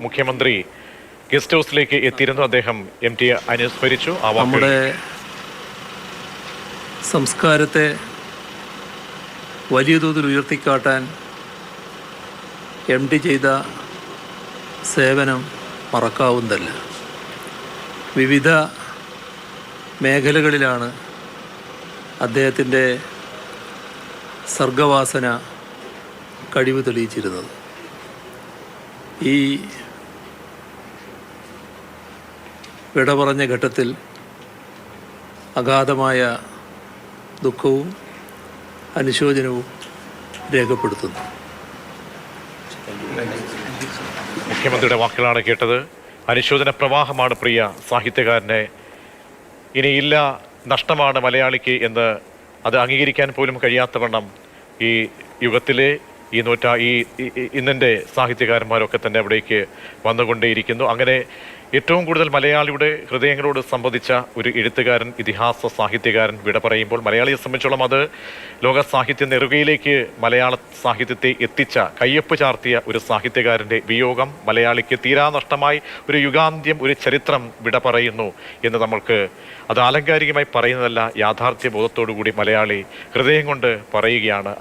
മുഖ്യമന്ത്രി ഗസ്റ്റ് ഹൗസിലേക്ക് എത്തിയിരുന്നു. അദ്ദേഹം MT അനുസ്മരിച്ചു. നമ്മുടെ സംസ്കാരത്തെ വലിയ തോതിൽ ഉയർത്തിക്കാട്ടാൻ MT ചെയ്ത സേവനം മറക്കാവുന്നതല്ല. വിവിധ മേഖലകളിലാണ് അദ്ദേഹത്തിൻ്റെ സർഗവാസന കഴിവ് തെളിയിച്ചിരുന്നത്. ഈ വിട പറഞ്ഞ ഘട്ടത്തിൽ അഗാധമായ ദുഃഖവും അനുശോചനവും രേഖപ്പെടുത്തുന്നു. മുഖ്യമന്ത്രിയുടെ വാക്കുകളാണ് കേട്ടത്. അനുശോചന പ്രവാഹമാണ് പ്രിയ സാഹിത്യകാരനെ. ഇനിയില്ല, നഷ്ടമാണ് മലയാളിക്ക് എന്ന് അത് അംഗീകരിക്കാൻ പോലും കഴിയാത്തവണ്ണം ഈ യുഗത്തിലെ ഇന്നിൻ്റെ സാഹിത്യകാരന്മാരൊക്കെ തന്നെ അവിടേക്ക് വന്നുകൊണ്ടേയിരിക്കുന്നു. അങ്ങനെ ഏറ്റവും കൂടുതൽ മലയാളിയുടെ ഹൃദയങ്ങളോട് സംബന്ധിച്ച ഒരു എഴുത്തുകാരൻ, ഇതിഹാസ സാഹിത്യകാരൻ വിട പറയുമ്പോൾ മലയാളിയെ സംബന്ധിച്ചോളം അത് ലോക സാഹിത്യ നെറുകയിലേക്ക് മലയാള സാഹിത്യത്തെ എത്തിച്ച, കയ്യൊപ്പ് ചാർത്തിയ ഒരു സാഹിത്യകാരൻ്റെ വിയോഗം മലയാളിക്ക് തീരാനഷ്ടമായി. ഒരു യുഗാന്ത്യം, ഒരു ചരിത്രം വിട പറയുന്നു എന്ന് നമ്മൾക്ക് അത് ആലങ്കാരികമായി പറയുന്നതല്ല, യാഥാർത്ഥ്യ ബോധത്തോടു കൂടി മലയാളി ഹൃദയം കൊണ്ട് പറയുകയാണ്.